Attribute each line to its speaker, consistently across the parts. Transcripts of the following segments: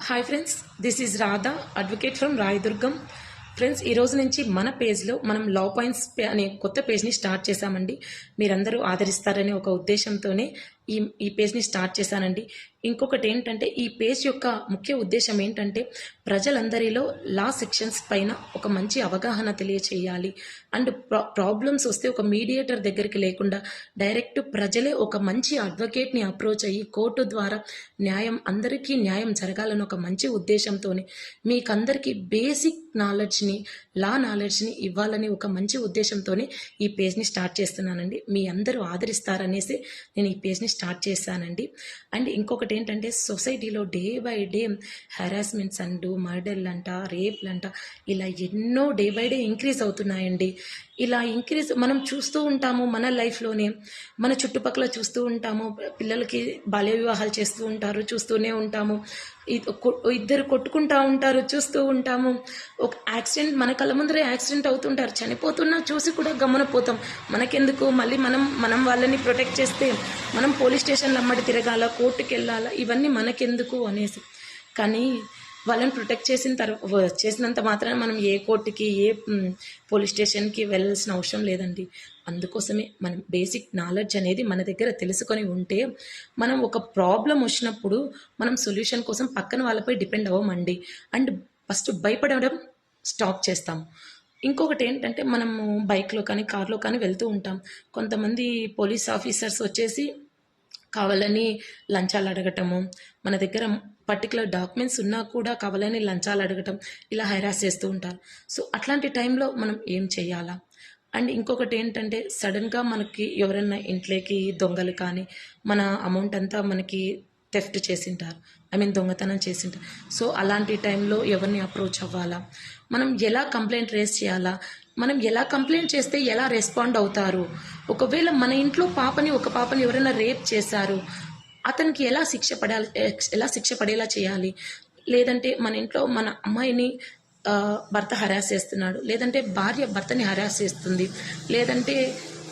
Speaker 1: Hi friends, this is Radha, advocate from Rayadurgam. Friends, ఈ రోజు నుంచి మన పేజ్లో మనం లా పాయింట్స్ అనే కొత్త పేజ్ని స్టార్ట్ చేశామండి. మీరందరూ ఆదరిస్తారనే ఒక ఉద్దేశంతోనే ఈ ఈ పేజ్ని స్టార్ట్ చేశానండి. ఇంకొకటి ఏంటంటే, ఈ పేజ్ యొక్క ముఖ్య ఉద్దేశం ఏంటంటే, ప్రజలందరిలో లా సెక్షన్స్ పైన ఒక మంచి అవగాహన తెలియచేయాలి. అండ్ ప్రాబ్లమ్స్ వస్తే ఒక మీడియేటర్ దగ్గరికి లేకుండా డైరెక్ట్ ప్రజలే ఒక మంచి అడ్వకేట్ని అప్రోచ్ అయ్యి కోర్టు ద్వారా అందరికీ న్యాయం జరగాలని ఒక మంచి ఉద్దేశంతోనే మీకందరికీ బేసిక్ నాలెడ్జ్ని, లా నాలెడ్జ్ని ఇవ్వాలని ఒక మంచి ఉద్దేశంతోనే ఈ పేజ్ని స్టార్ట్ చేస్తున్నానండి. మీ అందరూ ఆదరిస్తారనేసి నేను ఈ పేజ్ని స్టార్ట్ చేశానండి. అండ్ ఇంకొకటి ఏంటంటే, సొసైటీలో day by day harassments and మర్డర్లు అంట, రేప్లు అంట, ఇలా ఎన్నో డే బై డే ఇంక్రీజ్ అవుతున్నాయండి. ఇలా ఇంక్రీజ్ మనం చూస్తూ ఉంటాము. మన లైఫ్లోనే మన చుట్టుపక్కల చూస్తూ ఉంటాము. పిల్లలకి బాల్య వివాహాలు చేస్తూ ఉంటారు, చూస్తూనే ఉంటాము. ఇద్దరు కొట్టుకుంటూ ఉంటారు, చూస్తూ ఉంటాము. ఒక యాక్సిడెంట్ మన కళ్ళ ముందరే యాక్సిడెంట్ అవుతుంటారు, చనిపోతున్నా చూసి కూడా గమనపోతాం. మనకెందుకు, మళ్ళీ మనం వాళ్ళని ప్రొటెక్ట్ చేస్తే మనం పోలీస్ స్టేషన్లు అమ్మడి తిరగాల, కోర్టుకి వెళ్ళాలా, ఇవన్నీ మనకెందుకు అనేసి. కానీ వాళ్ళని ప్రొటెక్ట్ చేసినంత మాత్రాన మనం ఏ కోర్టుకి, ఏ పోలీస్ స్టేషన్కి వెళ్ళాల్సిన అవసరం లేదండి. అందుకోసమే మనం బేసిక్ నాలెడ్జ్ అనేది మన దగ్గర తెలుసుకొని ఉంటే, మనం ఒక ప్రాబ్లం వచ్చినప్పుడు మనం సొల్యూషన్ కోసం పక్కన వాళ్ళపై డిపెండ్ అవ్వమండి. అండ్ ఫస్ట్ భయపడడం స్టాప్ చేస్తాం. ఇంకొకటి ఏంటంటే, మనము బైక్లో కానీ కార్లో కానీ వెళ్తూ ఉంటాం. కొంతమంది పోలీస్ ఆఫీసర్స్ వచ్చేసి కావాలని లంచాలు అడగటము, మన దగ్గర పర్టికులర్ డాక్యుమెంట్స్ ఉన్నా కూడా కావాలని లంచాలు అడగటం, ఇలా హైరాస్ చేస్తూ ఉంటారు. సో అట్లాంటి టైంలో మనం ఏం చేయాలా? అండ్ ఇంకొకటి ఏంటంటే, సడన్గా మనకి ఎవరైనా ఇంట్లోకి దొంగలు కానీ మన అమౌంట్ అంతా మనకి థెఫ్ట్ చేసింటారు, దొంగతనం చేసింటారు. సో అలాంటి టైంలో ఎవరిని అప్రోచ్ అవ్వాలా, మనం ఎలా కంప్లైంట్ రేస్ చేయాలా, మనం ఎలా కంప్లైంట్ చేస్తే ఎలా రెస్పాండ్ అవుతారు, ఒకవేళ మన ఇంట్లో ఒక పాపని ఎవరైనా రేప్ చేశారు, అతనికి ఎలా శిక్ష పడేలా చేయాలి. లేదంటే మన ఇంట్లో మన అమ్మాయిని భర్త హరాస్ చేస్తున్నాడు, లేదంటే భార్య భర్తని హరాస్ చేస్తుంది, లేదంటే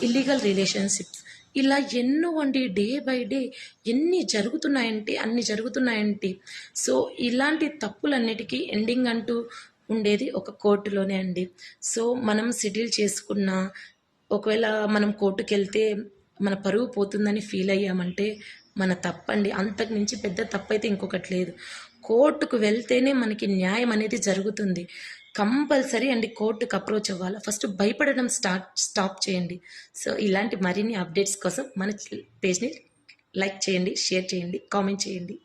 Speaker 1: ఇల్లీగల్ రిలేషన్షిప్స్, ఇలా ఎన్నో అండి. డే బై డే అన్ని జరుగుతున్నాయంటే సో ఇలాంటి తప్పులన్నిటికీ ఎండింగ్ అంటూ ఉండేది ఒక కోర్టులోనే అండి. సో మనం సెటిల్ చేసుకున్న, ఒకవేళ మనం కోర్టుకు వెళ్తే మన పరువు పోతుందని ఫీల్ అయ్యామంటే మన తప్పండి. అంతకు మించి పెద్ద తప్పు అయితే ఇంకొకటి లేదు. కోర్టుకు వెళ్తేనే మనకి న్యాయం అనేది జరుగుతుంది. కంపల్సరీ అండి కోర్టుకు అప్రోచ్ అవ్వాలి. ఫస్ట్ భయపడడం స్టాప్ చేయండి. సో ఇలాంటి మరిన్ని అప్డేట్స్ కోసం మన పేజ్ని లైక్ చేయండి, షేర్ చేయండి, కామెంట్ చేయండి.